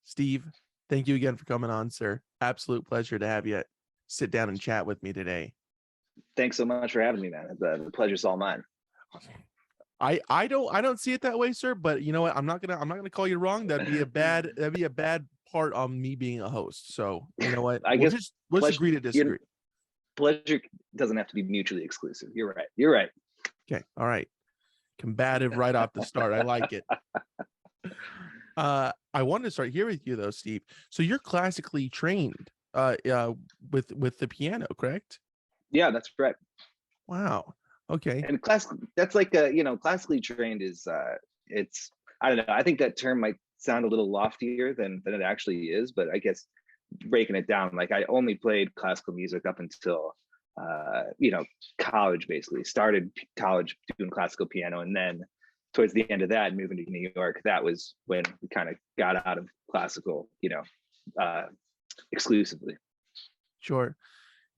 Steve, thank you again for coming on, sir. Absolute pleasure to have you sit down and chat with me today. Thanks so much for having me, man. The pleasure's all mine. I don't see it that way, sir. But you know what? I'm not gonna call you wrong. That'd be a bad part on me being a host. So you know what? We'll just agree to disagree. Pleasure doesn't have to be mutually exclusive. You're right. You're right. Okay. All right. Combative right off the start. I like it. I wanted to start here with you though, Steve. So you're classically trained with the piano, correct? Yeah, that's right. Wow. Okay. And that's like classically trained is it's, I don't know. I think that term might sound a little loftier than it actually is, but I guess breaking it down, like I only played classical music up until college. Basically started college doing classical piano, and then towards the end of that, moving to New York, that was when we kind of got out of classical, exclusively. Sure.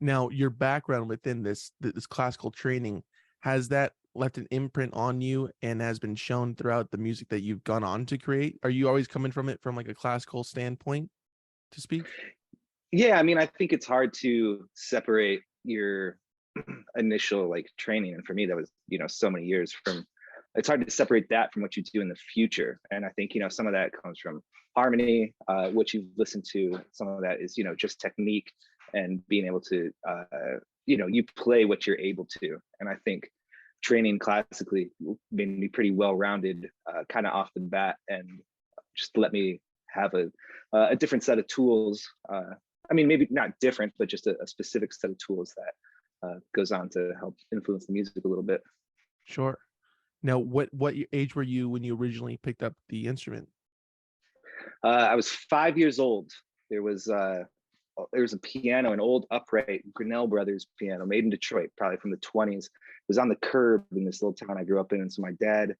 Now, your background within this classical training, has that left an imprint on you and has been shown throughout the music that you've gone on to create? Are you always coming from it from like a classical standpoint to speak? Yeah, I mean, I think it's hard to separate your initial like training, and for me that was so many years from, it's hard to separate that from what you do in the future. And I think some of that comes from harmony, what you've listened to. Some of that is just technique and being able to you play what you're able to. And I think training classically made me pretty well-rounded kind of off the bat, and just let me have a different set of tools. I mean, maybe not different, but just a specific set of tools that goes on to help influence the music a little bit. Sure. Now, what age were you when you originally picked up the instrument? I was 5 years old. There was a piano, an old upright Grinnell Brothers piano made in Detroit, probably from the 20s. It was on the curb in this little town I grew up in. And so my dad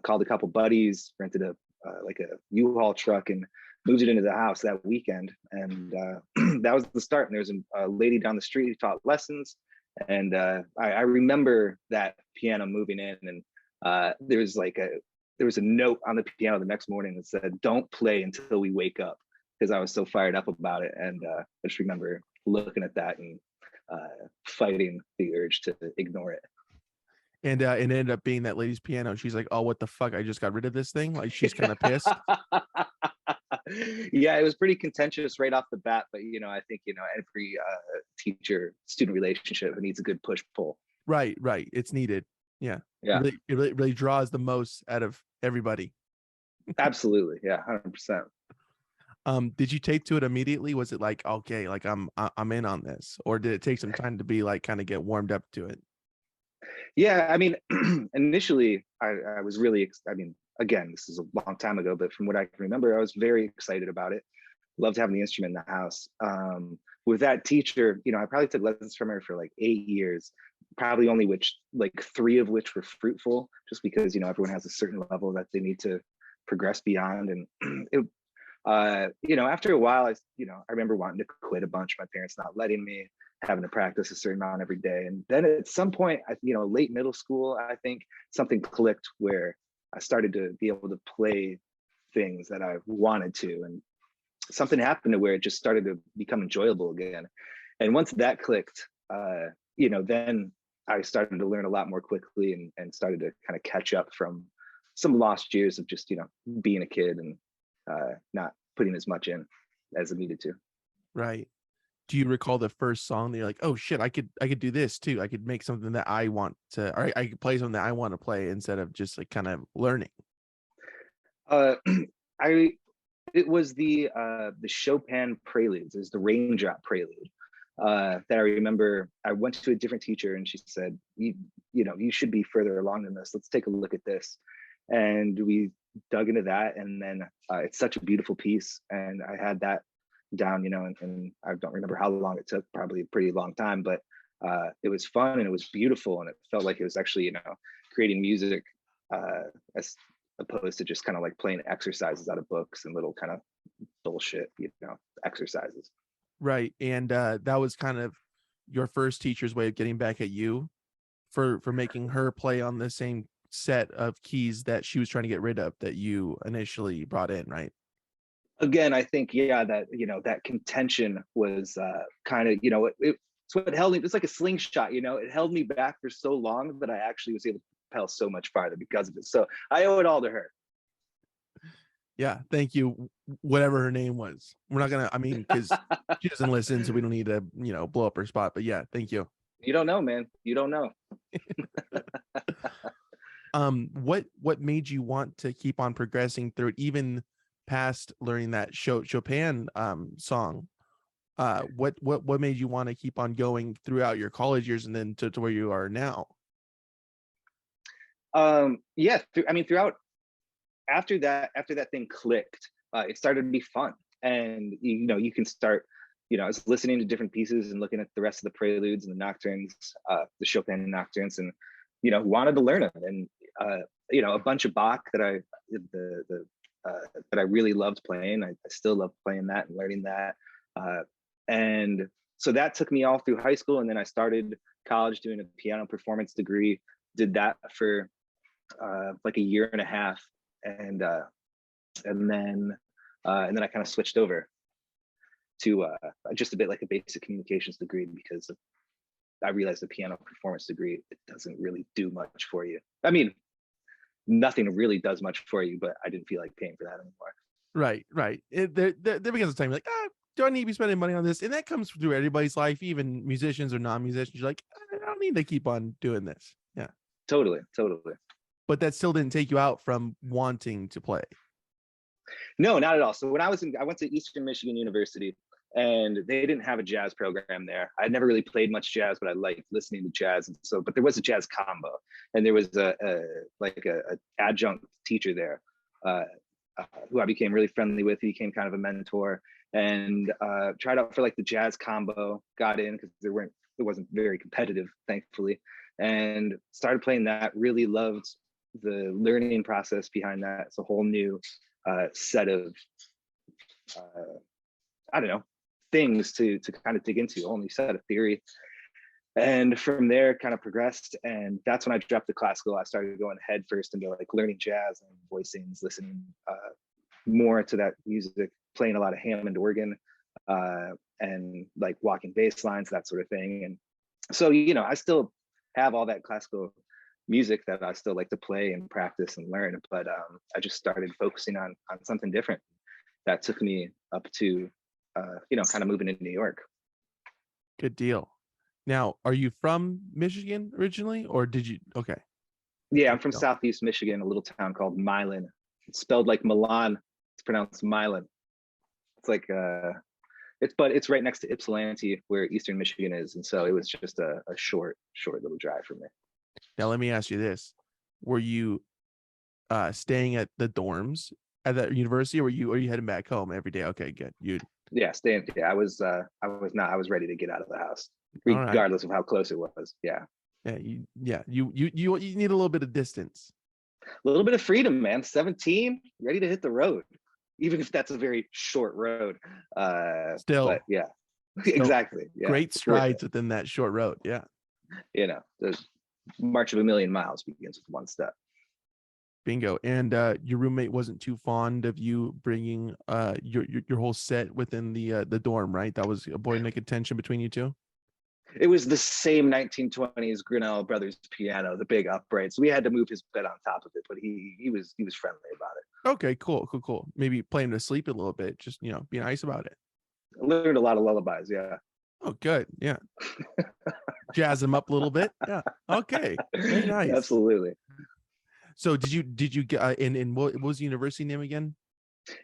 called a couple buddies, rented a U-Haul truck, and moved it into the house that weekend. And that was the start. And there was a lady down the street who taught lessons. And I remember that piano moving in, and there was a note on the piano the next morning that said, "Don't play until we wake up," because I was so fired up about it. And I just remember looking at that and fighting the urge to ignore it. And it ended up being that lady's piano. She's like, "Oh, what the fuck? I just got rid of this thing." Like, she's kind of pissed. Yeah, it was pretty contentious right off the bat, but I think every teacher-student relationship needs a good push-pull. Right. It's needed. Yeah. It really draws the most out of everybody. Absolutely. Yeah, 100%. Did you take to it immediately? Was it like, okay, like I'm in on this, or did it take some time to be like kind of get warmed up to it? Yeah, I mean, initially I was really, I mean, again, this is a long time ago, but from what I can remember, I was very excited about it. Loved having the instrument in the house. With that teacher, I probably took lessons from her for like 8 years, probably only like 3 of which were fruitful, just because, everyone has a certain level that they need to progress beyond. And it, after a while, I remember wanting to quit a bunch, my parents not letting me, having to practice a certain amount every day. And then at some point, late middle school, I think something clicked where I started to be able to play things that I wanted to. And something happened to where it just started to become enjoyable again. And once that clicked, then I started to learn a lot more quickly, and started to kind of catch up from some lost years of just, being a kid and not putting as much in as I needed to. Right. Do you recall the first song that you're like, "Oh shit, I could do this too. I could make something that I want to, or I could play something that I want to play," instead of just like kind of learning? It was the Chopin preludes. It was the Raindrop Prelude that I remember. I went to a different teacher, and she said, you should be further along than this. Let's take a look at this." And we dug into that, and then it's such a beautiful piece, and I had that down, and I don't remember how long it took, probably a pretty long time, but it was fun and it was beautiful, and it felt like it was actually, creating music as opposed to just kind of like playing exercises out of books and little kind of bullshit, exercises. Right. And that was kind of your first teacher's way of getting back at you for making her play on the same set of keys that she was trying to get rid of that you initially brought in, right? Again, I think, yeah, that, that contention was kind of, it's what held me. It's like a slingshot, it held me back for so long that I actually was able to propel so much farther because of it. So I owe it all to her. Yeah, thank you. Whatever her name was, we're not gonna. I mean, because she doesn't listen, so we don't need to, blow up her spot. But yeah, thank you. You don't know, man. You don't know. What made you want to keep on progressing through it, even past learning that Chopin song? What made you want to keep on going throughout your college years and then to where you are now? Yeah, throughout, after that thing clicked, it started to be fun. And you can start, I was listening to different pieces and looking at the rest of the preludes and the nocturnes, the Chopin nocturnes, and wanted to learn them. And a bunch of Bach that I really loved playing. I still love playing that and learning that. And so that took me all through high school, and then I started college doing a piano performance degree. Did that for like a year and a half, and then I kind of switched over to just a bit like a basic communications degree, because I realized the piano performance degree, it doesn't really do much for you. I mean, nothing really does much for you, but I didn't feel like paying for that anymore. Right. There becomes a time like, do I need to be spending money on this? And that comes through everybody's life, even musicians or non-musicians. You're like, I don't need to keep on doing this. Yeah, Totally. but that still didn't take you out from wanting to play. No, not at all. So when I went to Eastern Michigan University, and they didn't have a jazz program there. I'd never really played much jazz, but I liked listening to jazz. And so, but there was a jazz combo, and there was a adjunct teacher there, who I became really friendly with. He became kind of a mentor, and tried out for like the jazz combo, got in because it wasn't very competitive, thankfully, and started playing that. Really loved the learning process behind that. It's a whole new set of I don't know, things to kind of dig into, a whole new set of theory. And from there kind of progressed, and that's when I dropped the classical. I started going head first into like learning jazz and voicings, listening more to that music, playing a lot of Hammond organ, and like walking bass lines, that sort of thing. And so I still have all that classical music that I still like to play and practice and learn, but I just started focusing on something different. That took me up to kind of moving to New York. Good deal. Now, are you from Michigan originally, or did you? Okay. Yeah, I'm from Southeast Michigan, a little town called Milan. It's spelled like Milan. It's pronounced Milan. It's like it's right next to Ypsilanti, where Eastern Michigan is, and so it was just a short little drive for me. Now, let me ask you this: were you staying at the dorms at that university, or were you heading back home every day? Okay, good. Staying. Yeah, I was not. I was ready to get out of the house, regardless of how close it was. Yeah. You need a little bit of distance. A little bit of freedom, man. 17, ready to hit the road, even if that's a very short road. Still, but yeah, exactly. Yeah, great strides within that short road. Yeah. The march of a million miles begins with one step. Bingo. And your roommate wasn't too fond of you bringing your whole set within the dorm, right? That was avoiding a contention between you two. It was the same 1920s Grinnell Brothers piano, the big upright. So we had to move his bed on top of it, but he was friendly about it. Okay, cool. Maybe play him to sleep a little bit. Just be nice about it. I learned a lot of lullabies. Yeah. Oh, good. Yeah. Jazz him up a little bit. Yeah. Okay. Very nice. Absolutely. So did you get in what was the university name again?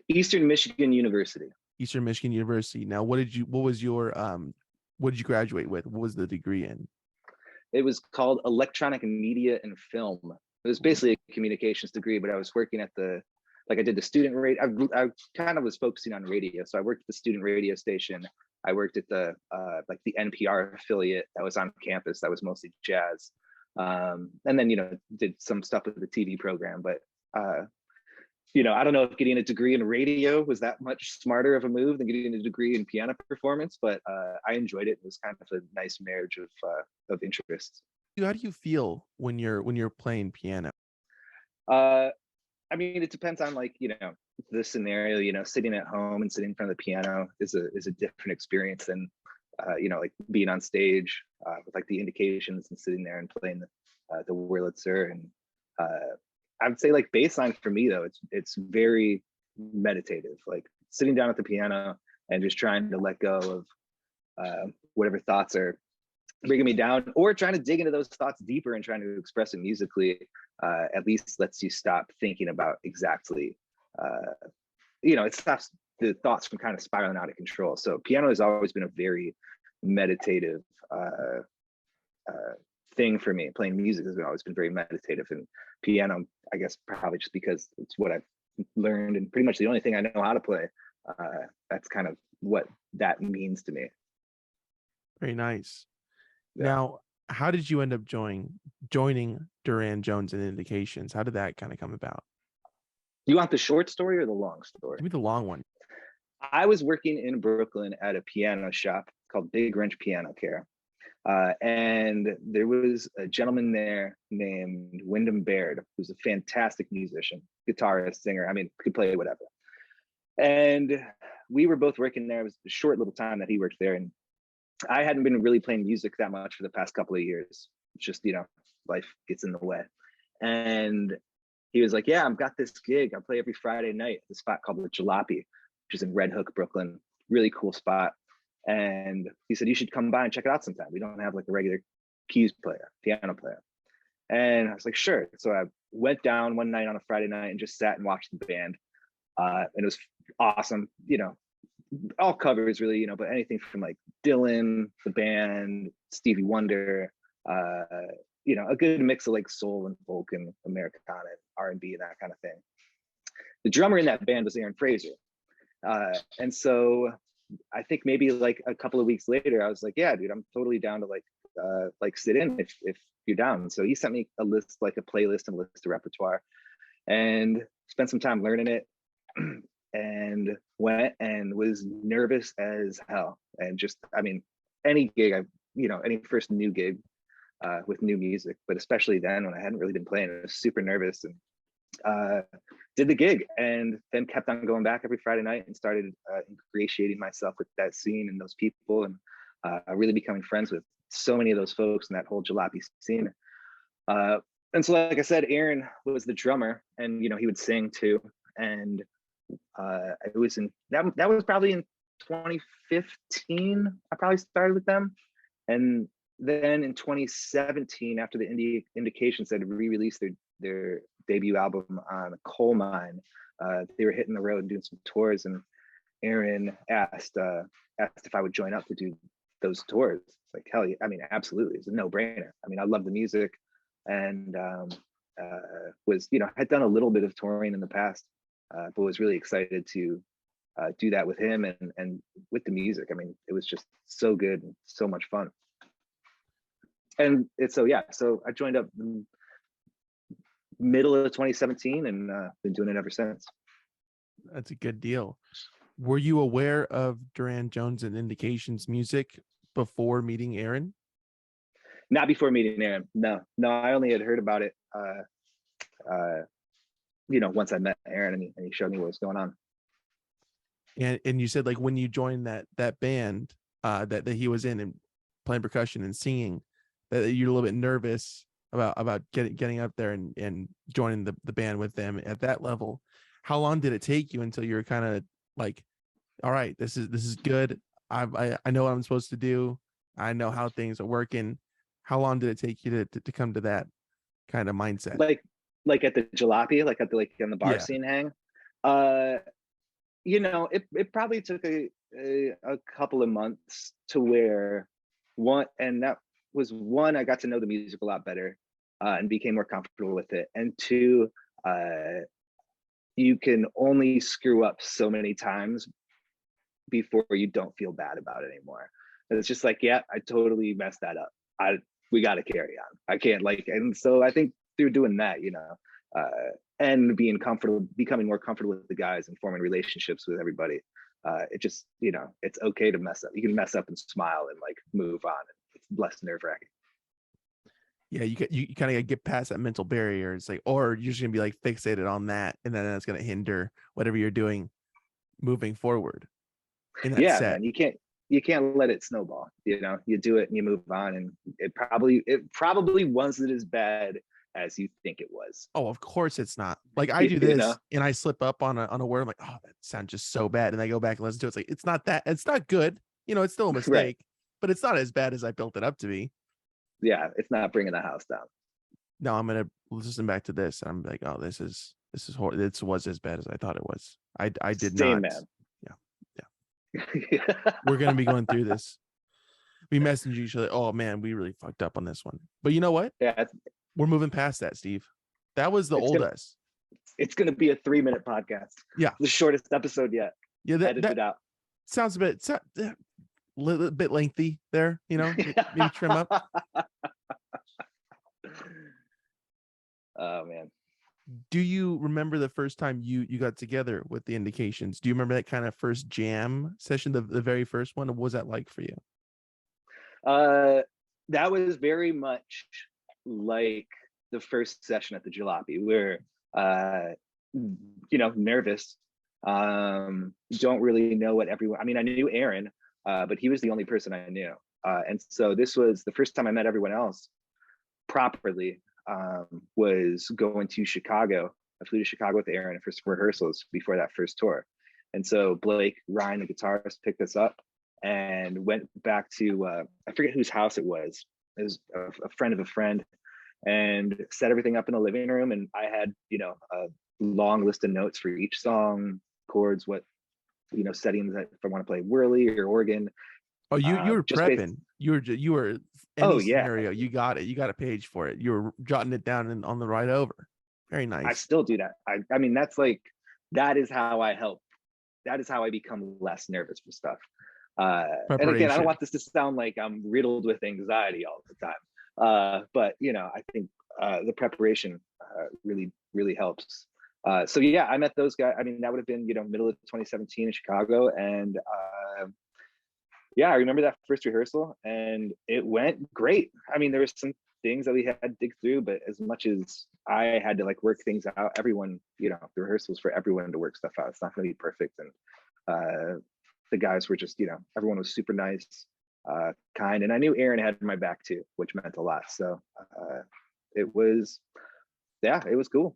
Eastern Michigan University. Eastern Michigan University. Now, what did you graduate with? What was the degree in? It was called Electronic Media and Film. It was basically a communications degree, but I was working at I did the student radio. I kind of was focusing on radio. So I worked at the student radio station. I worked at the the NPR affiliate that was on campus that was mostly jazz. And then, did some stuff with the TV program, but I don't know if getting a degree in radio was that much smarter of a move than getting a degree in piano performance, but I enjoyed it. It was kind of a nice marriage of interests. How do you feel when you're playing piano? I mean, it depends on the scenario, you know, sitting at home and sitting in front of the piano is a different experience than you know, like being on stage with like the Indications and sitting there and playing the Wurlitzer. And I would say like baseline for me though, it's very meditative, like sitting down at the piano and just trying to let go of whatever thoughts are bringing me down, or trying to dig into those thoughts deeper and trying to express it musically. At least lets you stop thinking about exactly, you know, it stops the thoughts from kind of spiraling out of control. So piano has always been a very meditative thing for me. Playing music has always been very meditative, and piano, I guess, probably just because it's what I've learned and pretty much the only thing I know how to play. That's kind of what that means to me. Very nice. Yeah. Now, how did you end up joining Durand Jones and Indications? How did that kind of come about? You want the short story or the long story? Give me the long one. I was working in Brooklyn at a piano shop called Big Wrench Piano Care. And there was a gentleman there named Wyndham Baird, who's a fantastic musician, guitarist, singer. I mean, could play whatever. And we were both working there. It was a short little time that he worked there. And I hadn't been really playing music that much for the past couple of years. It's just, you know, life gets in the way. And he was like, yeah, I've got this gig. I play every Friday night at this spot called the Jalopy, which is in Red Hook, Brooklyn. Really cool spot. And he said, you should come by and check it out sometime. We don't have like a regular keys player, piano player. And I was like, sure. So I went down one night on a Friday night and just sat and watched the band. And it was awesome. You know, all covers really, you know, but anything from like Dylan, the band, Stevie Wonder, you know, a good mix of like soul and folk and Americana and R&B and that kind of thing. The drummer in that band was Aaron Fraser. And so I think maybe like a couple of weeks later, I was like, yeah, dude, I'm totally down to like sit in if you're down. So he sent me a list, like a playlist and a list of repertoire, and spent some time learning it. And went and was nervous as hell. And just, I mean, any gig, any first new gig with new music, but especially then when I hadn't really been playing, I was super nervous, and did the gig, and then kept on going back every Friday night and started ingratiating myself with that scene and those people, and really becoming friends with so many of those folks in that whole jalopy scene. And so, like I said, Aaron was the drummer, and he would sing too. And it was in that was probably in 2015. I probably started with them, and then in 2017, after the Indications had re-released their debut album on Coal Mine, they were hitting the road and doing some tours, and Aaron asked if I would join up to do those tours. Like, hell yeah, I mean, absolutely, it's a no-brainer. I mean, I love the music, and was had done a little bit of touring in the past, but was really excited to do that with him and with the music. I mean, it was just so good and so much fun. And so I joined up in middle of 2017 and been doing it ever since. That's a good deal. Were you aware of Durand Jones and Indications music before meeting Aaron? Not before meeting Aaron. No, I only had heard about it once I met Aaron and he showed me what was going on. And you said, like, when you joined that band that he was in and playing percussion and singing, that you're a little bit nervous about getting up there and joining the band with them at that level. How long did it take you until you were kind of like, all right, this is good. I know what I'm supposed to do. I know how things are working. How long did it take you to come to that kind of mindset? Like at the jalopy, like in the bar scene hang. It probably took a couple of months to where I got to know the music a lot better and became more comfortable with it. And two, you can only screw up so many times before you don't feel bad about it anymore. And it's just like, yeah, I totally messed that up. We got to carry on. I can't and so I think through doing that, and becoming more comfortable with the guys and forming relationships with everybody, it just, it's okay to mess up. You can mess up and smile and move on. It's less nerve-wracking. Yeah, you kind of get past that mental barrier. It's like, or you're just gonna be like fixated on that, and then that's gonna hinder whatever you're doing moving forward in that Yeah, set. man, you can't let it snowball. You do it and you move on, and it probably wasn't as bad as you think it was. Oh, of course it's not. Like I you, do you know, this and I slip up on a word. I'm like, oh, that sounds just so bad. And I go back and listen to it. It's like, it's not that, it's not good. It's still a right? mistake, but it's not as bad as I built it up to be. Yeah, it's not bringing the house down. Now I'm gonna listen back to this and I'm like, oh, this is horrible. This was as bad as I thought it was. I did Same, not. man. Yeah. We're gonna be going through this. We messaged each other. Oh man, we really fucked up on this one. But you know what? Yeah, We're moving past that, Steve. That was the it's old gonna us. it's gonna be a 3-minute podcast. Yeah. The shortest episode yet. Yeah, Edit that it out. sounds a little bit lengthy there, maybe trim up. Oh man. Do you remember the first time you got together with the Indications? Do you remember that kind of first jam session, the very first one? What was that like for you? That was very much like the first session at the Jalopy, where nervous. Don't really know what everyone. I mean, I knew Aaron, but he was the only person I knew, and so this was the first time I met everyone else properly. Was going to Chicago. I flew to Chicago with Aaron for some rehearsals before that first tour, and so Blake Ryan, the guitarist, picked us up and went back to I forget whose house it was. It was a friend of a friend, and set everything up in the living room. And I had a long list of notes for each song, chords, what settings if I want to play whirly or organ. Oh, you were Just based. prepping. You were Oh any yeah, scenario. You got it. You got a page for it. You were jotting it down and on the ride over. Very I nice. still do that. I mean, that is how I help. That is how I become less nervous for stuff. And again, I don't Preparation. want this to sound like I'm riddled with anxiety all the time. But I think the preparation really, really helps. So yeah, I met those guys. I mean, that would have been middle of 2017 in Chicago, and yeah, I remember that first rehearsal, and it went great. I mean, there was some things that we had to dig through, but as much as I had to work things out, everyone, the rehearsals for everyone to work stuff out. It's not going to be perfect, and the guys were just, everyone was super nice, kind, and I knew Aaron had my back too, which meant a lot. So it was cool.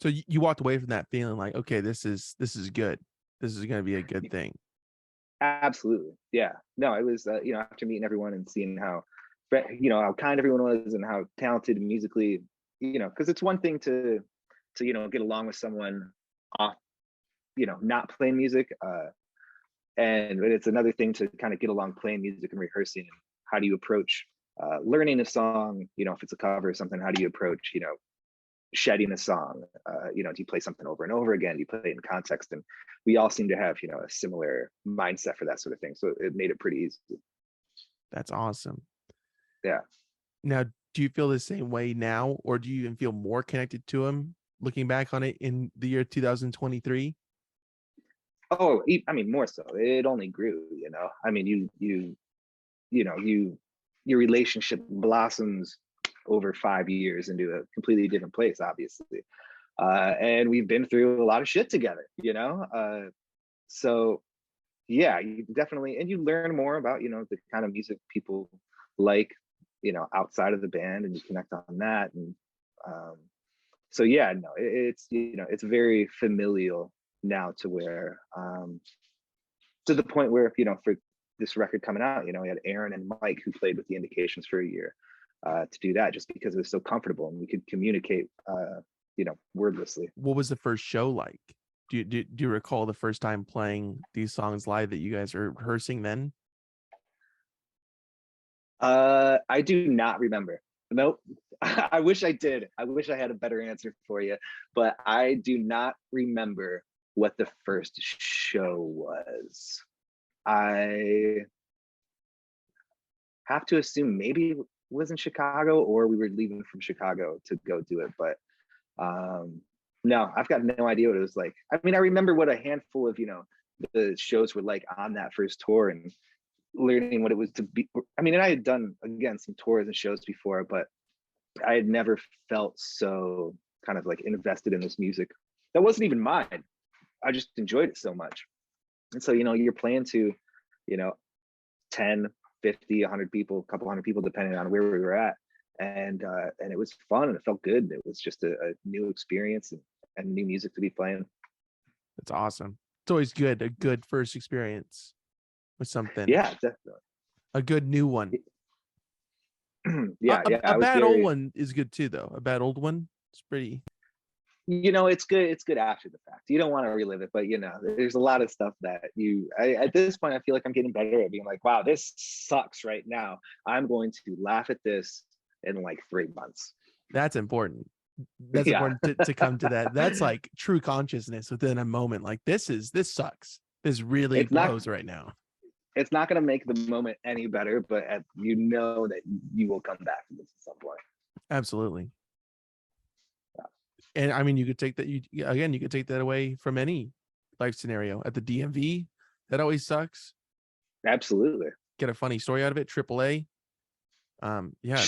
So you walked away from that feeling like, okay, this is good. This is going to be a good thing. Absolutely. Yeah. No, it was, after meeting everyone and seeing how kind everyone was and how talented musically, because it's one thing to get along with someone off, not playing music. And it's another thing to kind of get along playing music and rehearsing. And how do you approach learning a song? If it's a cover or something, how do you approach, shedding a song? Do you play something over and over again? Do you play it in context? And we all seem to have, a similar mindset for that sort of thing. So it made it pretty easy. That's awesome. Yeah. Now, do you feel the same way now, or do you even feel more connected to him looking back on it in the year 2023? Oh, I mean, more so. It only grew, I mean, your relationship blossoms over 5 years into a completely different place, obviously. And we've been through a lot of shit together, so yeah, you definitely, and you learn more about, the kind of music people like, outside of the band, and you connect on that. And so yeah, no, it's it's very familial now, to where to the point where for this record coming out, we had Aaron and Mike, who played with the Indications for a year, to do that, just because it was so comfortable and we could communicate wordlessly. What was the first show like? Do you recall the first time playing these songs live that you guys are rehearsing then? I do not remember. Nope. I wish I did. I wish I had a better answer for you, but I do not remember what the first show was. I have to assume maybe it was in Chicago, or we were leaving from Chicago to go do it. But no, I've got no idea what it was like. I mean, I remember what a handful of the shows were like on that first tour, and learning what it was to be. I mean, and I had done, again, some tours and shows before, but I had never felt so kind of like invested in this music that wasn't even mine. I just enjoyed it so much. And so, you're playing to, you know, 10, 50, 100 people, a couple hundred people, depending on where we were at. And it was fun and it felt good. It was just a new experience and new music to be playing. That's awesome. It's always good, a good first experience with something. Yeah, definitely. A good new one. Yeah, A I was bad old very, one is good too, though. A bad old one, it's pretty. it's good. It's good after the fact. You don't want to relive it, but there's a lot of stuff that at this point, I feel like I'm getting better at being like, wow, this sucks right now. I'm going to laugh at this in like 3 months. That's important. That's Yeah. important to come to that. That's like true consciousness within a moment. Like this sucks. This really It's not blows right now. it's not going to make the moment any better, but that you will come back to this at some point. Absolutely. And I mean, you could take that. You could take that away from any life scenario. At the DMV, that always sucks. Absolutely. Get a funny story out of it. AAA. Yeah.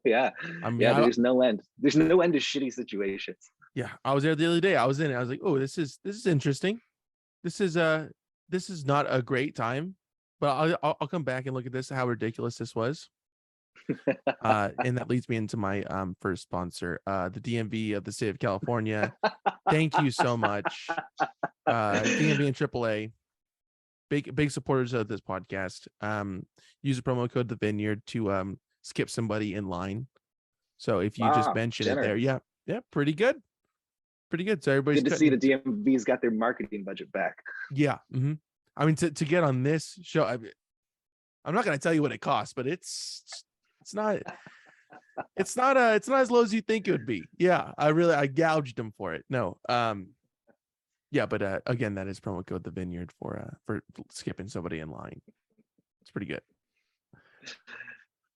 Yeah. I mean, there's no end. There's no end to shitty situations. Yeah, I was there the other day. I was in it. I was like, oh, this is interesting. This is not a great time, but I'll come back and look at this. How ridiculous this was. And that leads me into my first sponsor, the DMV of the state of California. Thank you so much. DMV and AAA, big supporters of this podcast. Use the promo code the Vineyard to skip somebody in line. So if you just mention it there, yeah, pretty good. So everybody's good to see the DMV's got their marketing budget back. Yeah. Mm-hmm. I mean, to get on this show, I'm not going to tell you what it costs, but it's not as low as you think it would be. Yeah, I gouged them for it. No, yeah, but again, that is promo code the Vineyard for skipping somebody in line. It's pretty good.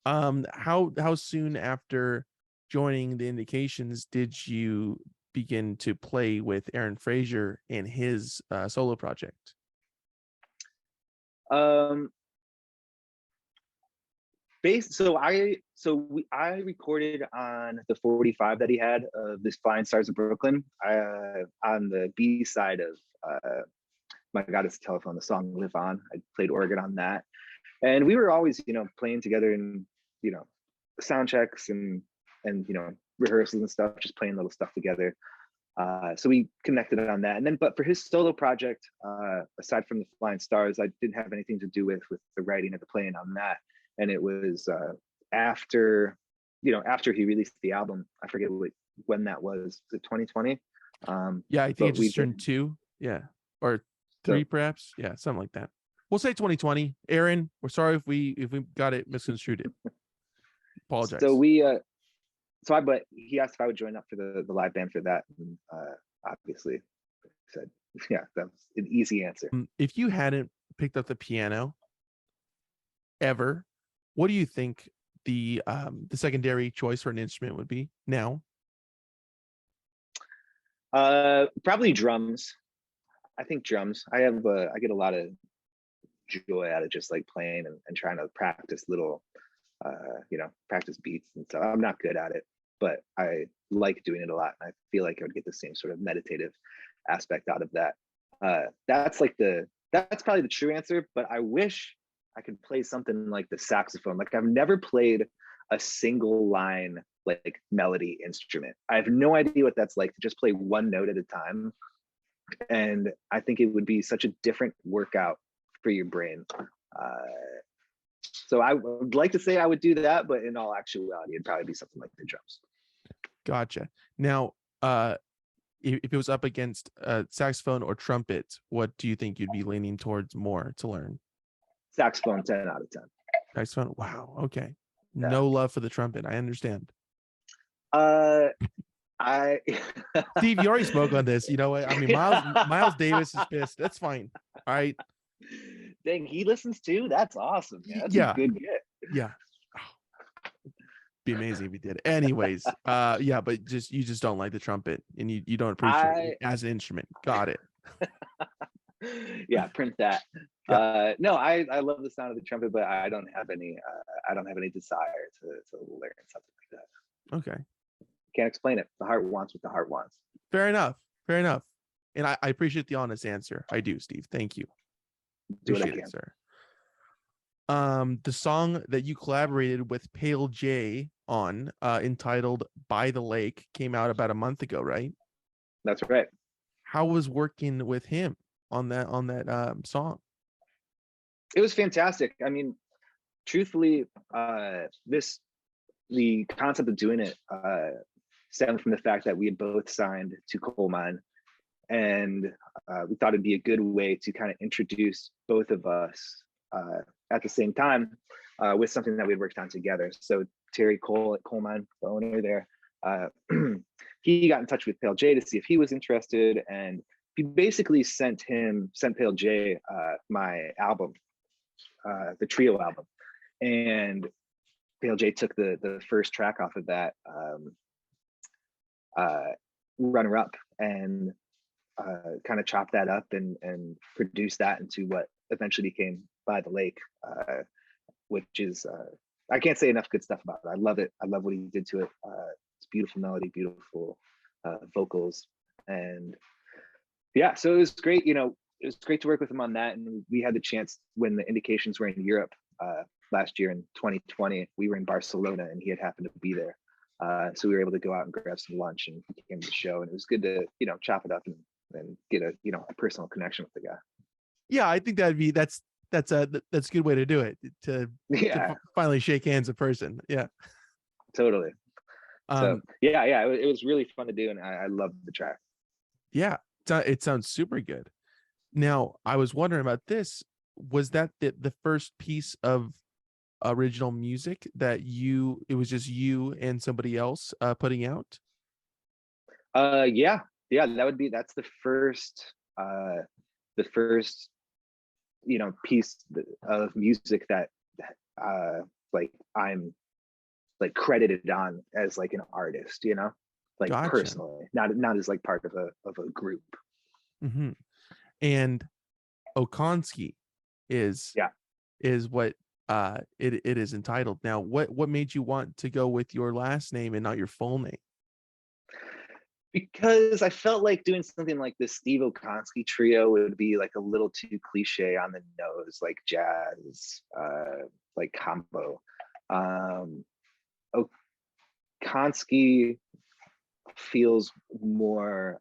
How soon after joining the Indications did you begin to play with Aaron Frazier and his solo project? I recorded on the 45 that he had of this Flying Stars of Brooklyn, on the B side of My God, It's a Telephone, the song Live On. I played organ on that, and we were always playing together in sound checks and rehearsals and stuff, just playing little stuff together. So we connected on that, and then but for his solo project, aside from the Flying Stars, I didn't have anything to do with the writing or the playing on that. And it was after he released the album. I forget when that was. Was it 2020? Yeah, I think it just turned 2. Yeah, or 3 perhaps. Yeah, something like that. We'll say 2020. Aaron, we're sorry if we got it misconstrued. Apologize. So but he asked if I would join up for the live band for that, and obviously I said, yeah, that was an easy answer. If you hadn't picked up the piano ever, what do you think the secondary choice for an instrument would be now? Probably drums. I think drums. I get a lot of joy out of just like playing and trying to practice little practice beats and stuff. I'm not good at it, but I like doing it a lot. And I feel like I would get the same sort of meditative aspect out of that. That's probably the true answer, but I wish I could play something like the saxophone. Like I've never played a single line like melody instrument. I have no idea what that's like to just play one note at a time. And I think it would be such a different workout for your brain. So I would like to say I would do that, but in all actuality, it'd probably be something like the drums. Gotcha. Now, if it was up against saxophone or trumpet, what do you think you'd be leaning towards more to learn? Saxophone, 10 out of 10. Saxophone. Wow. Okay. Yeah. No love for the trumpet. I understand. Steve, you already spoke on this. You know what? I mean, Miles Davis is pissed. That's fine. All right. Dang, he listens too. That's awesome. Man. That's a good get. Yeah. Be amazing if he did. Anyways, yeah, but you just don't like the trumpet, and you don't appreciate it as an instrument. Got it. Yeah, print that. Yeah. No, I love the sound of the trumpet, but I don't have any desire to learn something like that. Okay. Can't explain it. The heart wants what the heart wants. Fair enough. Fair enough. And I appreciate the honest answer. I do, Steve. Thank you. Do what I Appreciate it, can. sir. The song that you collaborated with Pale J on, entitled "By the Lake," came out about a month ago, right? That's right. How was working with him on that song? It was fantastic. I mean, truthfully, the concept of doing it stemmed from the fact that we had both signed to Coal Mine, and we thought it'd be a good way to kind of introduce both of us at the same time with something that we'd worked on together. So Terry Cole at Coal Mine, the owner there, he got in touch with Pale J to see if he was interested, and he basically sent Pale J my album, the trio album, and Pale J took the first track off of that, Runner Up, and kind of chopped that up and produced that into what eventually became By the Lake, which is, I can't say enough good stuff about it. I love it. I love what he did to it. It's beautiful melody, beautiful vocals, and yeah, so it was great. You know, it was great to work with him on that, and we had the chance when the Indications were in Europe last year in 2020. We were in Barcelona, and he had happened to be there. So we were able to go out and grab some lunch, and he came to the show, and it was good to, you know, chop it up and get a, you know, a personal connection with the guy. Yeah, I think that's a good way to do it, to Yeah, finally shake hands in person. Yeah. totally. So Um, yeah, it was really fun to do, and I loved the track. yeah, it sounds super good. Now, I was wondering about this. Was that the first piece of original music that it was just you and somebody else putting out? Yeah, that's the first, you know, piece of music that like I'm like credited on as like an artist, you know, like Gotcha. personally, not as like part of a group. Hmm. And Okonski is Yeah, what it is entitled. Now, what made you want to go with your last name and not your full name? because I felt like doing something like this Steve Okonski trio would be like a little too cliche on the nose, like jazz, like combo. Um, Okonski feels more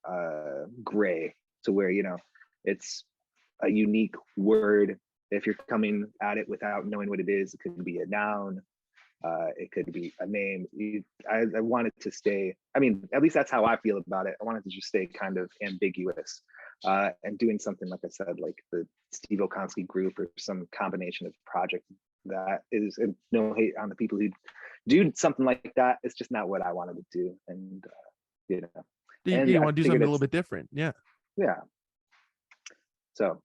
gray, to where, you know, it's a unique word. If you're coming at it without knowing what it is, it could be a noun, it could be a name. I wanted to stay, I mean, at least that's how I feel about it. I wanted to just stay kind of ambiguous, and doing something, like I said, like the Steve Okonski group or some combination of project that is, and no hate on the people who do something like that. It's just not what I wanted to do. And, you know, and You I want to do figured something a little it's, bit different? Yeah. yeah. So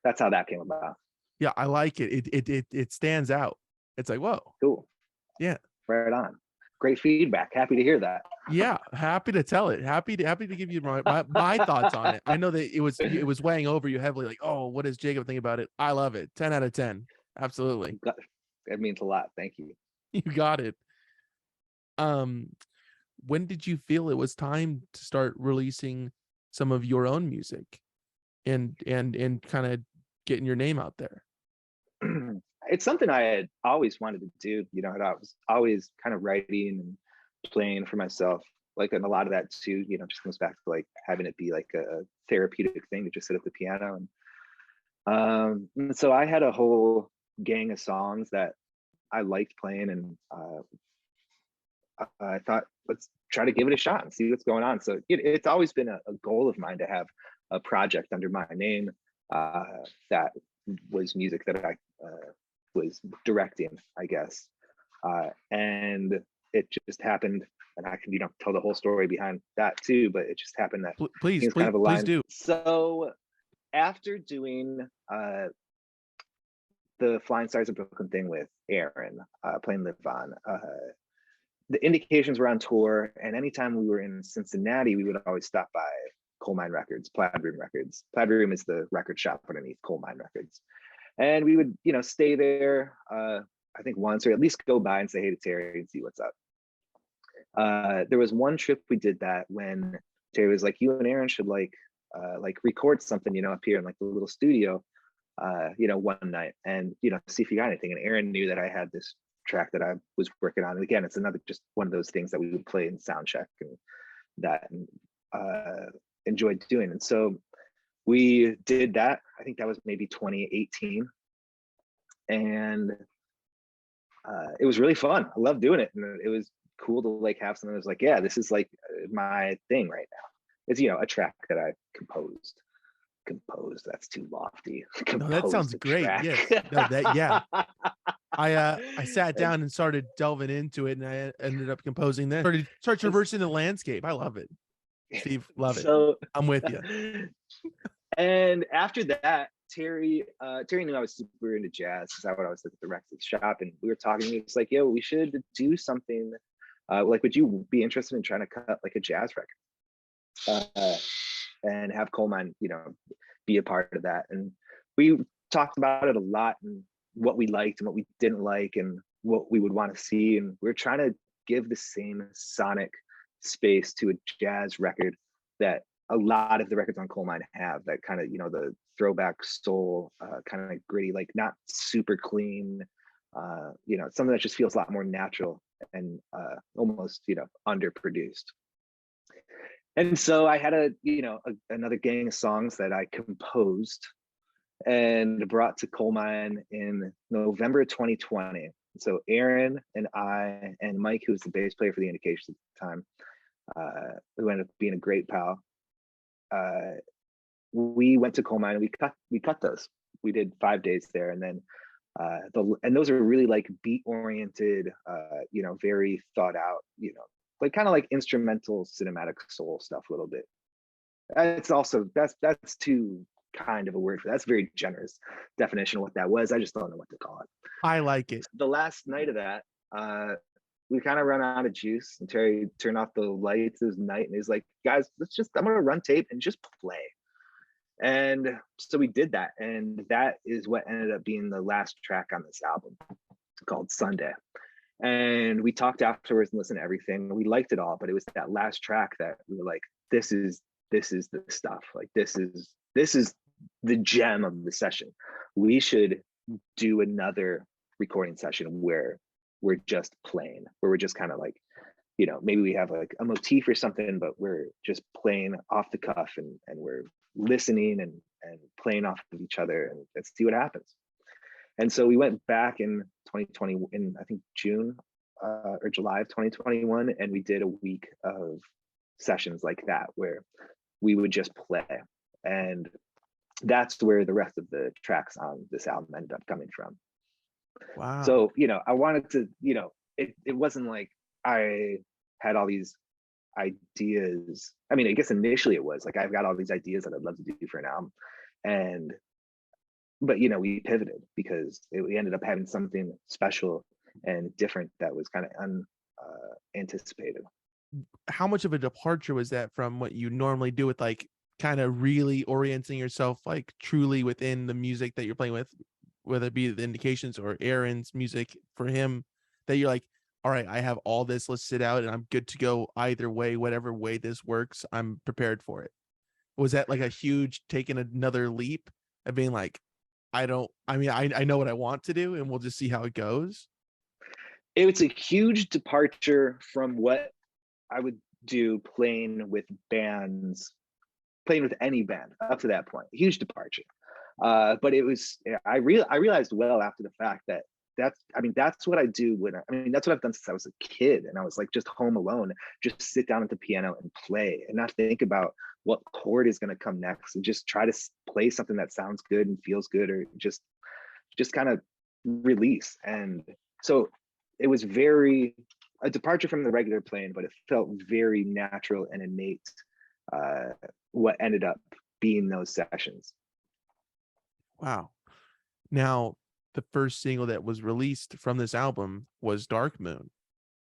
that's how that came about. Yeah, I like it. It stands out. It's like, whoa. Cool. Yeah. Right on. Great feedback. Happy to hear that. Yeah, happy to tell it. Happy to give you my thoughts on it. I know that it was weighing over you heavily, like, oh, what does Jacob think about it? I love it. 10 out of 10. Absolutely. It means a lot. Thank you. You got it. Um, when did you feel it was time to start releasing some of your own music and kind of getting your name out there? It's something I had always wanted to do. You know, I was always kind of writing and playing for myself. Like, and a lot of that too, you know, just comes back to like having it be like a therapeutic thing to just sit at the piano. And so I had a whole gang of songs that I liked playing, and I thought, let's try to give it a shot and see what's going on. So it's always been a goal of mine to have a project under my name that was music that I was directing, I guess. And it just happened, and I can, you know, tell the whole story behind that too, but it just happened that Please, things kind of please aligned. do. So after doing the Flying Stars of Brooklyn thing with Aaron, playing Live On, the Indications were on tour, and anytime we were in Cincinnati, we would always stop by Coal Mine Records, Plaid Room Records. Plaid Room is the record shop underneath Coal Mine Records. And we would, you know, stay there, I think once, or at least go by and say hey to Terry and see what's up. There was one trip we did that when Terry was like, you and Aaron should like record something, up here in like the little studio, one night and, see if you got anything. And Aaron knew that I had this track that I was working on. And again, it's another, just one of those things that we would play in sound check and that enjoyed doing. And so we did that. I think that was maybe 2018. And it was really fun. I love doing it. And it was cool to like have something that was like, yeah, this is like my thing right now. It's, a track that I composed. That's too lofty. No, that sounds great. Track. Yes. No, yeah. I sat down and started delving into it, and I ended up composing this. Start traversing the landscape. I love it. Steve, love it. I'm with you. And after that, Terry knew I was super into jazz because I would always look at the records at the shop, and we were talking. He was like, "Yo, we should do something. Like, would you be interested in trying to cut like a jazz record and have Coal Mine, be a part of that?" And we talked about it a lot and what we liked and what we didn't like and what we would want to see. And we were trying to give the same sonic space to a jazz record that a lot of the records on Coal Mine have, that kind of, the throwback soul, kind of gritty, like not super clean, something that just feels a lot more natural and almost, underproduced. And so I had another gang of songs that I composed and brought to Coal Mine in November 2020. So Aaron and I and Mike, who was the bass player for the Indications at the time, who ended up being a great pal, we went to Coal Mine and we cut those. We did 5 days there, and then and those are really like beat oriented, very thought out, like kind of like instrumental cinematic soul stuff a little bit. It's also that's too kind of a word for that's very generous definition of what that was. I just don't know what to call it. I like it. The last night of that, we kind of run out of juice, and Terry turned off the lights. It was night, and he's like, "Guys, I'm gonna run tape and just play." And so we did that, and that is what ended up being the last track on this album, called Sunday. And we talked afterwards and listened to everything. We liked it all, but it was that last track that we were like, "This is the stuff. Like this is the gem of the session. We should do another recording session where we're just playing, where we're just kind of like, maybe we have like a motif or something, but we're just playing off the cuff and we're listening and playing off of each other, and let's see what happens." And so we went back in 2020, in I think June or July of 2021, and we did a week of sessions like that where we would just play. And that's where the rest of the tracks on this album ended up coming from. Wow. So, I wanted to, it wasn't like I had all these ideas. I mean, I guess initially it was like, I've got all these ideas that I'd love to do for an album. But, we pivoted because we ended up having something special and different that was kind of unanticipated. How much of a departure was that from what you normally do with like kind of really orienting yourself like truly within the music that you're playing with, whether it be the Indications or Aaron's music for him, that you're like, all right, I have all this listed out and I'm good to go either way, whatever way this works, I'm prepared for it? Was that like a huge taking another leap of being like, I know what I want to do and we'll just see how it goes? It was a huge departure from what I would do playing with any band up to that point. Huge departure. But it was, I realized well after the fact that that's what I do that's what I've done since I was a kid, and I was like just home alone, just sit down at the piano and play and not think about what chord is going to come next, and just try to play something that sounds good and feels good, or just kind of release. And so it was a departure from the regular playing, but it felt very natural and innate, what ended up being those sessions. Wow. Now, the first single that was released from this album was Dark Moon.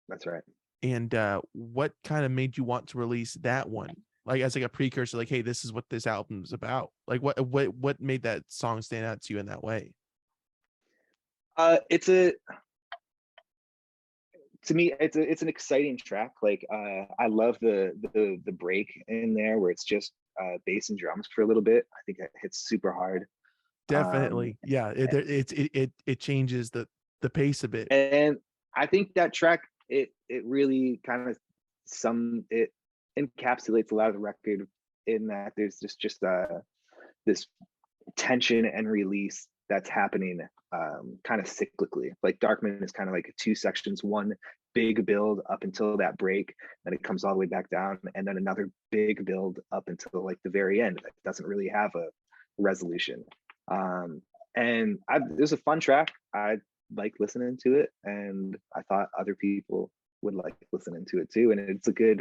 That's right. And what kind of made you want to release that one? Like as like a precursor, like, hey, this is what this album's about. Like what made that song stand out to you in that way? to me, it's an exciting track. Like I love the break in there where it's just bass and drums for a little bit. I think it hits super hard. Um, Definitely. Yeah. It changes the pace a bit. and I think that track, it really kind of it encapsulates a lot of the record, in that there's just this tension and release that's happening kind of cyclically. Like Dark Moon is kind of like two sections, one big build up until that break, then it comes all the way back down, and then another big build up until like the very end that doesn't really have a resolution. And it was a fun track. I like listening to it, and I thought other people would like listening to it too. And it's a good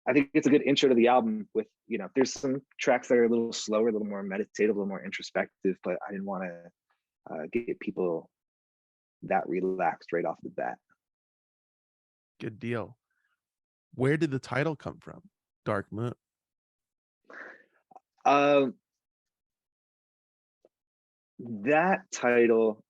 I think it's a good intro to the album. With, there's some tracks that are a little slower, a little more meditative, a little more introspective, but I didn't want to get people that relaxed right off the bat. Good deal. Where did the title come from? Dark Moon. That title,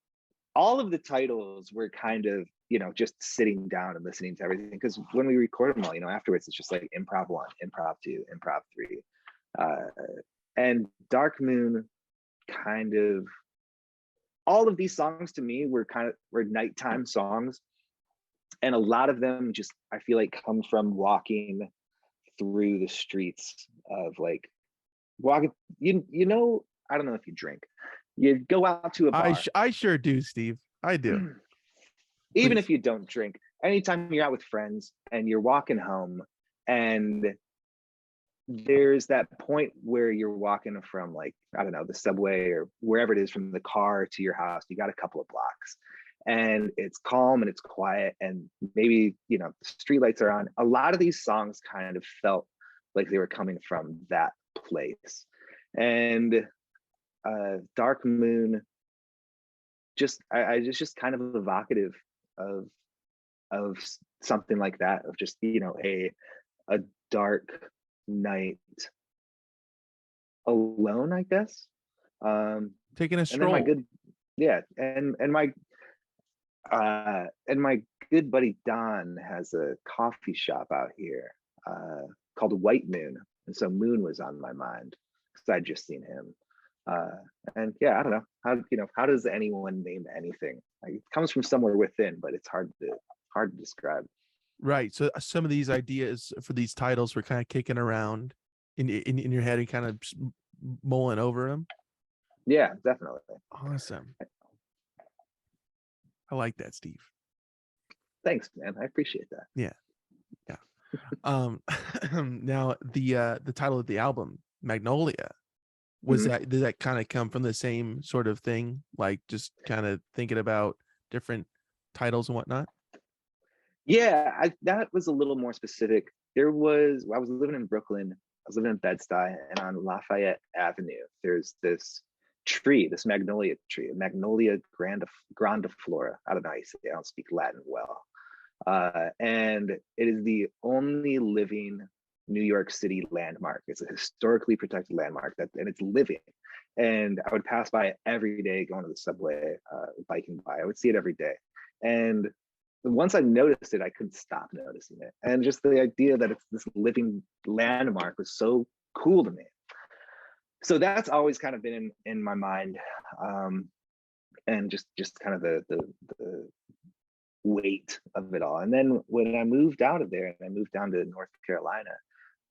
all of the titles were kind of, just sitting down and listening to everything. Because when we record them all, afterwards, it's just like improv 1, improv 2, improv 3. And Dark Moon kind of, all of these songs to me were nighttime songs. And a lot of them just, I feel like, come from walking through the streets of like walking, I don't know if you drink. You go out to a bar. I sure do, Steve. I do. Even Please. if you don't drink, anytime you're out with friends and you're walking home, and there's that point where you're walking from, like, I don't know, the subway or wherever it is, from the car to your house, you got a couple of blocks, and it's calm and it's quiet, and maybe, the streetlights are on. A lot of these songs kind of felt like they were coming from that place. And Dark Moon, just kind of evocative of something like that, of just, a dark night alone, I guess. Taking a stroll. And then my good buddy Don has a coffee shop out here called White Moon, and so Moon was on my mind because I'd just seen him. And yeah, I don't know how does anyone name anything? Like, it comes from somewhere within, but it's hard to describe. Right. So some of these ideas for these titles were kind of kicking around in your head and kind of mulling over them. Yeah, definitely. Awesome. I like that, Steve. Thanks, man. I appreciate that. Yeah. Now the title of the album, Magnolia, did that kind of come from the same sort of thing, like just kind of thinking about different titles and whatnot? Yeah, that was a little more specific. I was living in Brooklyn. I was living in Bed-Stuy, and on Lafayette Avenue, there's this tree, this magnolia tree, Magnolia grandiflora. I don't know how you say it. I don't speak Latin well. And it is the only living New York City landmark. It's a historically protected landmark, and it's living. And I would pass by it every day going to the subway, biking by. I would see it every day. And once I noticed it, I couldn't stop noticing it. And just the idea that it's this living landmark was so cool to me. So that's always kind of been in my mind. And just kind of the weight of it all. And then when I moved out of there and I moved down to North Carolina,